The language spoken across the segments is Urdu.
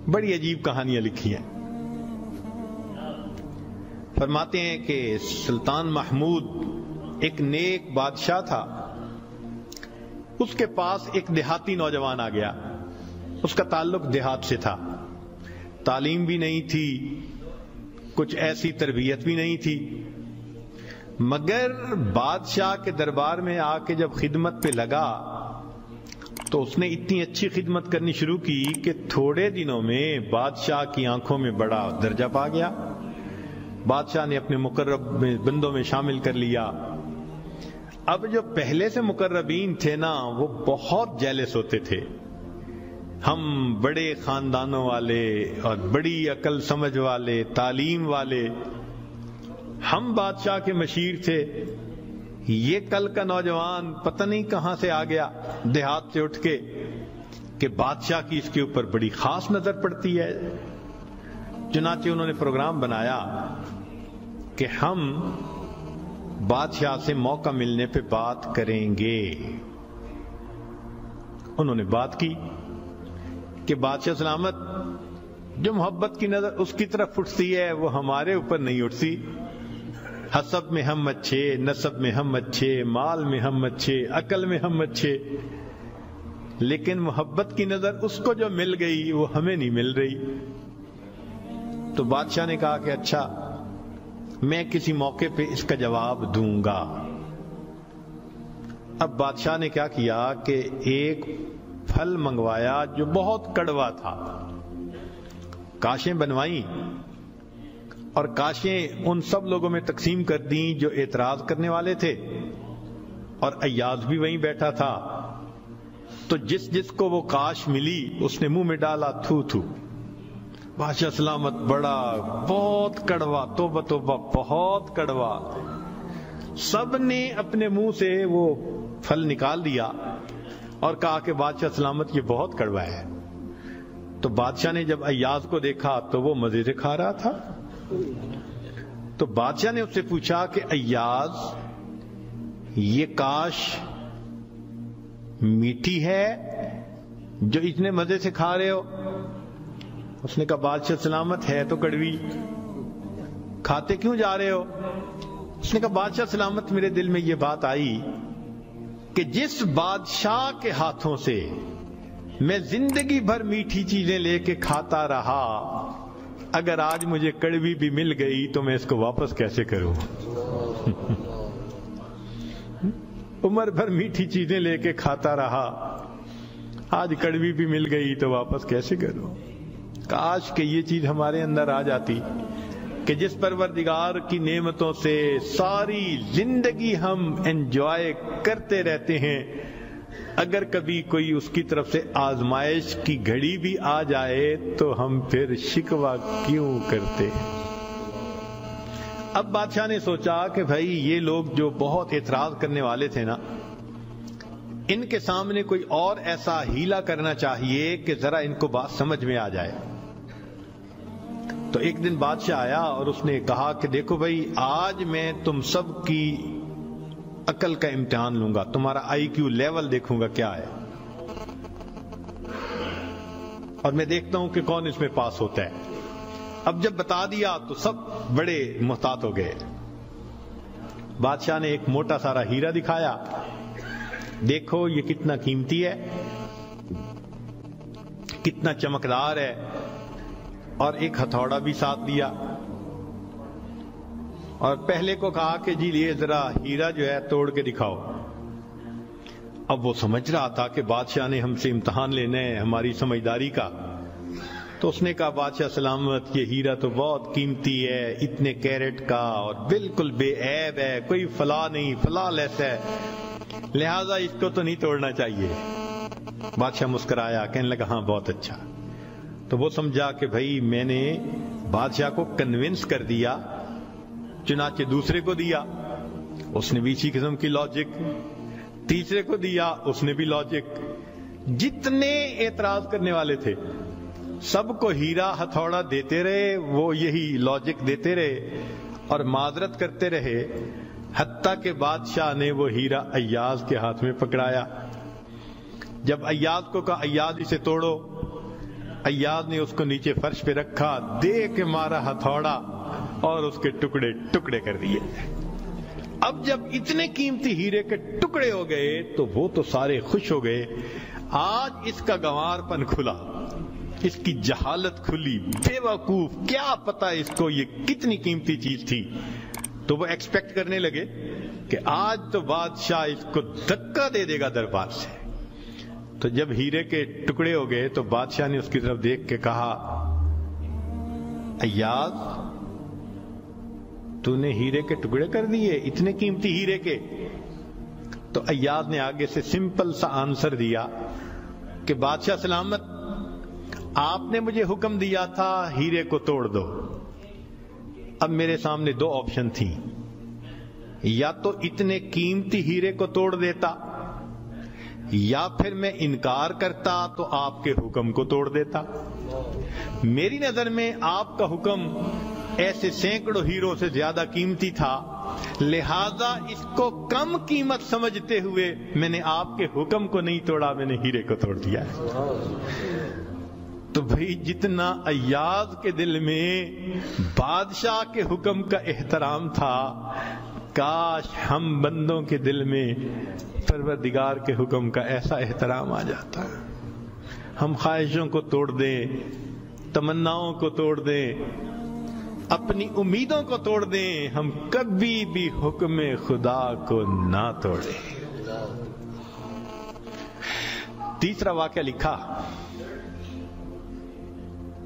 بڑی عجیب کہانیاں لکھی ہیں. فرماتے ہیں کہ سلطان محمود ایک نیک بادشاہ تھا. اس کے پاس ایک دیہاتی نوجوان آ گیا. اس کا تعلق دیہات سے تھا. تعلیم بھی نہیں تھی, کچھ ایسی تربیت بھی نہیں تھی, مگر بادشاہ کے دربار میں آ کے جب خدمت پہ لگا تو اس نے اتنی اچھی خدمت کرنی شروع کی کہ تھوڑے دنوں میں بادشاہ کی آنکھوں میں بڑا درجہ پا گیا. بادشاہ نے اپنے مقرب بندوں میں شامل کر لیا. اب جو پہلے سے مقربین تھے نا, وہ بہت جیلس ہوتے تھے. ہم بڑے خاندانوں والے اور بڑی عقل سمجھ والے, تعلیم والے, ہم بادشاہ کے مشیر تھے. یہ کل کا نوجوان پتہ نہیں کہاں سے آ گیا دیہات سے اٹھ کے کہ بادشاہ کی اس کے اوپر بڑی خاص نظر پڑتی ہے. چنانچہ انہوں نے پروگرام بنایا کہ ہم بادشاہ سے موقع ملنے پہ بات کریں گے. انہوں نے بات کی کہ بادشاہ سلامت, جو محبت کی نظر اس کی طرف اٹھتی ہے وہ ہمارے اوپر نہیں اٹھتی. حسب میں ہم اچھے, نسب میں ہم اچھے, مال میں ہم اچھے, عقل میں ہم اچھے, لیکن محبت کی نظر اس کو جو مل گئی وہ ہمیں نہیں مل رہی. تو بادشاہ نے کہا کہ اچھا, میں کسی موقع پہ اس کا جواب دوں گا. اب بادشاہ نے کیا کیا کہ ایک پھل منگوایا جو بہت کڑوا تھا. کاشیں بنوائیں اور کاشیں ان سب لوگوں میں تقسیم کر دیں جو اعتراض کرنے والے تھے, اور ایاز بھی وہیں بیٹھا تھا. تو جس جس کو وہ کاش ملی اس نے منہ میں ڈالا, تھو تھو. بادشاہ سلامت بڑا, بہت کڑوا, توبہ توبہ, بہت کڑوا. سب نے اپنے منہ سے وہ پھل نکال دیا اور کہا کہ بادشاہ سلامت یہ بہت کڑوا ہے. تو بادشاہ نے جب ایاز کو دیکھا تو وہ مزے سے کھا رہا تھا. تو بادشاہ نے اس سے پوچھا کہ ایاز, یہ کاش میٹھی ہے جو اتنے مزے سے کھا رہے ہو؟ اس نے کہا بادشاہ سلامت ہے تو کڑوی, کھاتے کیوں جا رہے ہو؟ اس نے کہا بادشاہ سلامت میرے دل میں یہ بات آئی کہ جس بادشاہ کے ہاتھوں سے میں زندگی بھر میٹھی چیزیں لے کے کھاتا رہا, اگر آج مجھے کڑوی بھی مل گئی تو میں اس کو واپس کیسے کروں؟ عمر بھر میٹھی چیزیں لے کے کھاتا رہا, آج کڑوی بھی مل گئی تو واپس کیسے کروں؟ کاش کہ یہ چیز ہمارے اندر آ جاتی کہ جس پروردگار کی نعمتوں سے ساری زندگی ہم انجوائے کرتے رہتے ہیں, اگر کبھی کوئی اس کی طرف سے آزمائش کی گھڑی بھی آ جائے تو ہم پھر شکوہ کیوں کرتے ہیں؟ اب بادشاہ نے سوچا کہ بھائی یہ لوگ جو بہت اعتراض کرنے والے تھے نا, ان کے سامنے کوئی اور ایسا ہیلا کرنا چاہیے کہ ذرا ان کو بات سمجھ میں آ جائے. تو ایک دن بادشاہ آیا اور اس نے کہا کہ دیکھو بھائی, آج میں تم سب کی عقل کا امتحان لوں گا, تمہارا آئی کیو لیول دیکھوں گا کیا ہے, اور میں دیکھتا ہوں کہ کون اس میں پاس ہوتا ہے. اب جب بتا دیا تو سب بڑے محتاط ہو گئے. بادشاہ نے ایک موٹا سارا ہیرا دکھایا, دیکھو یہ کتنا قیمتی ہے, کتنا چمکدار ہے, اور ایک ہتھوڑا بھی ساتھ دیا, اور پہلے کو کہا کہ جی یہ ذرا ہیرا جو ہے توڑ کے دکھاؤ. اب وہ سمجھ رہا تھا کہ بادشاہ نے ہم سے امتحان لینا ہے ہماری سمجھداری کا. تو اس نے کہا بادشاہ سلامت یہ ہیرا تو بہت قیمتی ہے, اتنے کیرٹ کا, اور بالکل بے عیب ہے, کوئی فلاں نہیں, فلاں لیس ہے, لہذا اس کو تو نہیں توڑنا چاہیے. بادشاہ مسکرایا, کہنے لگا ہاں بہت اچھا. تو وہ سمجھا کہ بھائی میں نے بادشاہ کو کنونس کر دیا, چنانچہ دوسرے کو دیا, اس نے بھی اسی قسم کی لاجک, تیسرے کو دیا, اس نے بھی لاجک. جتنے اعتراض کرنے والے تھے سب کو ہیرا ہتھوڑا دیتے رہے, وہ یہی لاجک دیتے رہے اور معذرت کرتے رہے, حتیٰ کہ بادشاہ نے وہ ہیرا ایاز کے ہاتھ میں پکڑایا. جب ایاز کو کہا ایاز اسے توڑو, ایاز نے اس کو نیچے فرش پہ رکھا، دے کے مارا ہتھوڑا اور اس کے ٹکڑے ٹکڑے کر دیے۔ اب جب اتنے قیمتی ہیرے کے ٹکڑے ہو گئے تو وہ تو سارے خوش ہو گئے، آج اس کا گنوار پن کھلا، اس کی جہالت کھلی، بے وقوف، کیا پتا اس کو یہ کتنی قیمتی چیز تھی۔ تو وہ ایکسپیکٹ کرنے لگے کہ آج تو بادشاہ اس کو دھکا دے دے گا دربار سے۔ تو جب ہیرے کے ٹکڑے ہو گئے تو بادشاہ نے اس کی طرف دیکھ کے کہا، ایاز تو نے ہیرے کے ٹکڑے کر دیے، اتنے قیمتی ہیرے کے؟ تو ایاز نے آگے سے سمپل سا آنسر دیا کہ بادشاہ سلامت، آپ نے مجھے حکم دیا تھا ہیرے کو توڑ دو۔ اب میرے سامنے دو آپشن تھیں، یا تو اتنے قیمتی ہیرے کو توڑ دیتا، یا پھر میں انکار کرتا تو آپ کے حکم کو توڑ دیتا۔ میری نظر میں آپ کا حکم ایسے سینکڑوں ہیروں سے زیادہ قیمتی تھا، لہذا اس کو کم قیمت سمجھتے ہوئے میں نے آپ کے حکم کو نہیں توڑا، میں نے ہیرے کو توڑ دیا ہے۔ تو بھئی جتنا ایاز کے دل میں بادشاہ کے حکم کا احترام تھا، کاش ہم بندوں کے دل میں پروردگار کے حکم کا ایسا احترام آ جاتا۔ ہم خواہشوں کو توڑ دیں، تمناؤں کو توڑ دیں، اپنی امیدوں کو توڑ دیں، ہم کبھی بھی حکم خدا کو نہ توڑیں۔ تیسرا واقعہ لکھا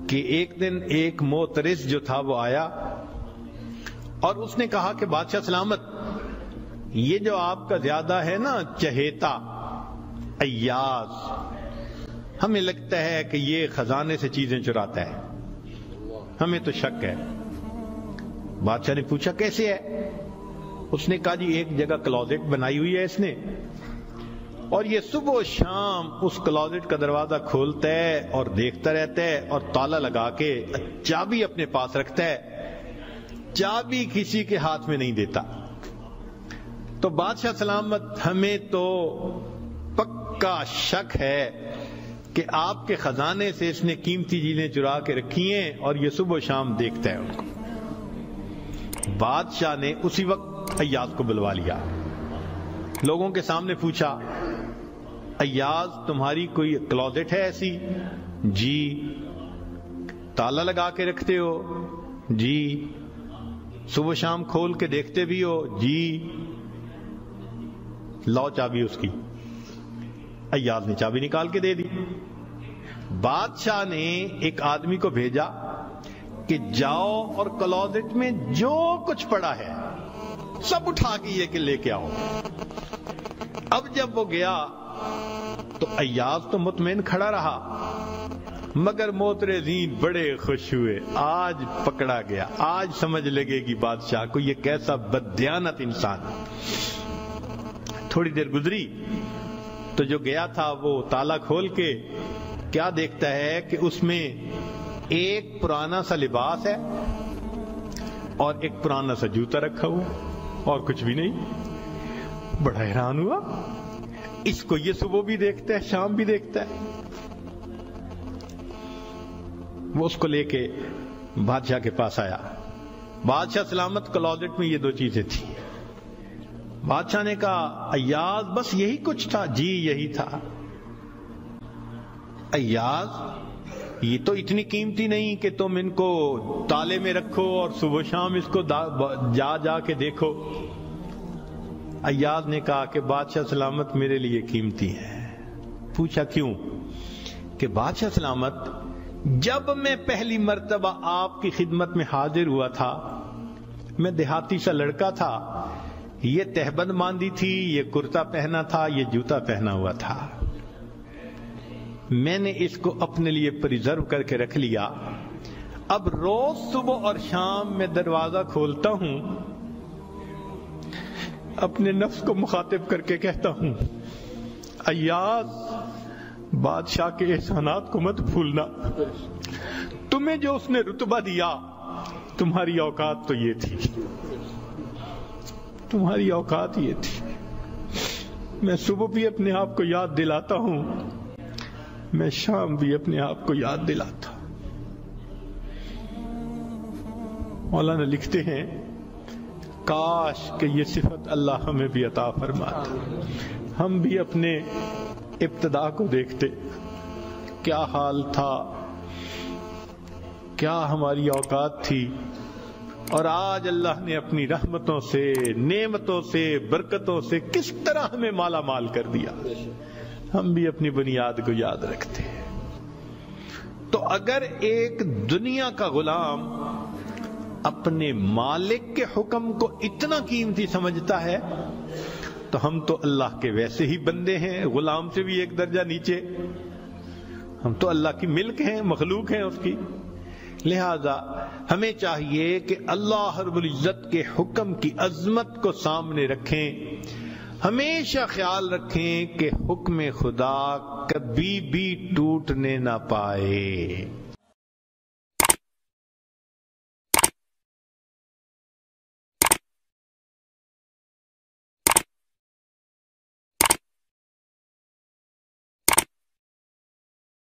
کہ ایک دن ایک معترض جو تھا وہ آیا اور اس نے کہا کہ بادشاہ سلامت، یہ جو آپ کا زیادہ ہے نا چہیتا ایاز، ہمیں لگتا ہے کہ یہ خزانے سے چیزیں چراتا ہے، ہمیں تو شک ہے۔ بادشاہ نے پوچھا کیسے ہے؟ اس نے کہا جی ایک جگہ کلوزٹ بنائی ہوئی ہے اس نے، اور یہ صبح و شام اس کلوزٹ کا دروازہ کھولتا ہے اور دیکھتا رہتا ہے اور تالا لگا کے چابی اپنے پاس رکھتا ہے، چابی کسی کے ہاتھ میں نہیں دیتا۔ تو بادشاہ سلامت ہمیں تو پکا شک ہے کہ آپ کے خزانے سے اس نے قیمتی چیزیں چرا کے رکھی ہیں اور یہ صبح و شام دیکھتا ہے ان کو۔ بادشاہ نے اسی وقت ایاز کو بلوا لیا، لوگوں کے سامنے پوچھا، ایاز تمہاری کوئی کلوزٹ ہے ایسی؟ جی۔ تالا لگا کے رکھتے ہو؟ جی۔ صبح شام کھول کے دیکھتے بھی ہو؟ جی۔ لاؤ چابی اس کی۔ ایاز نے چابی نکال کے دے دی۔ بادشاہ نے ایک آدمی کو بھیجا کہ جاؤ اور کلوزٹ میں جو کچھ پڑا ہے سب اٹھا کے یہ کہ لے کے آؤ۔ اب جب وہ گیا تو ایاز تو مطمئن کھڑا رہا، مگر معترضین بڑے خوش ہوئے، آج پکڑا گیا، آج سمجھ لگے گی بادشاہ کو یہ کیسا بددیانت انسان۔ تھوڑی دیر گزری تو جو گیا تھا وہ تالا کھول کے کیا دیکھتا ہے کہ اس میں ایک پرانا سا لباس ہے اور ایک پرانا سا جوتا رکھا ہوا اور کچھ بھی نہیں۔ بڑا حیران ہوا، اس کو یہ صبح بھی دیکھتا ہے شام بھی دیکھتا ہے۔ وہ اس کو لے کے بادشاہ کے پاس آیا۔ بادشاہ سلامت کلوزٹ میں یہ دو چیزیں تھیں۔ بادشاہ نے کہا ایاز بس یہی کچھ تھا؟ جی یہی تھا۔ ایاز یہ تو اتنی قیمتی نہیں کہ تم ان کو تالے میں رکھو اور صبح شام اس کو جا جا کے دیکھو۔ ایاز نے کہا کہ بادشاہ سلامت میرے لیے قیمتی ہے۔ پوچھا کیوں؟ کہ بادشاہ سلامت جب میں پہلی مرتبہ آپ کی خدمت میں حاضر ہوا تھا، میں دیہاتی سا لڑکا تھا، یہ تہبند باندھی تھی، یہ کرتا پہنا تھا، یہ جوتا پہنا ہوا تھا، میں نے اس کو اپنے لیے پریزرو کر کے رکھ لیا۔ اب روز صبح اور شام میں دروازہ کھولتا ہوں، اپنے نفس کو مخاطب کر کے کہتا ہوں ایاز بادشاہ کے احسانات کو مت بھولنا، تمہیں جو اس نے رتبہ دیا تمہاری اوقات تو یہ تھی، تمہاری اوقات یہ تھی۔ میں صبح بھی اپنے آپ کو یاد دلاتا ہوں، میں شام بھی اپنے آپ کو یاد دلاتا. مولانا لکھتے ہیں کاش کہ یہ صفت اللہ ہمیں بھی عطا فرماتا. ہم بھی اپنے ابتدا کو دیکھتے، کیا حال تھا، کیا ہماری اوقات تھی، اور آج اللہ نے اپنی رحمتوں سے، نعمتوں سے، برکتوں سے کس طرح ہمیں مالا مال کر دیا. ہم بھی اپنی بنیاد کو یاد رکھتے ہیں. تو اگر ایک دنیا کا غلام اپنے مالک کے حکم کو اتنا قیمتی سمجھتا ہے تو ہم تو اللہ کے ویسے ہی بندے ہیں، غلام سے بھی ایک درجہ نیچے. ہم تو اللہ کی ملک ہیں، مخلوق ہیں اس کی. لہذا ہمیں چاہیے کہ اللہ رب العزت کے حکم کی عظمت کو سامنے رکھیں. ہمیشہ خیال رکھیں کہ حکم خدا کبھی بھی ٹوٹنے نہ پائے.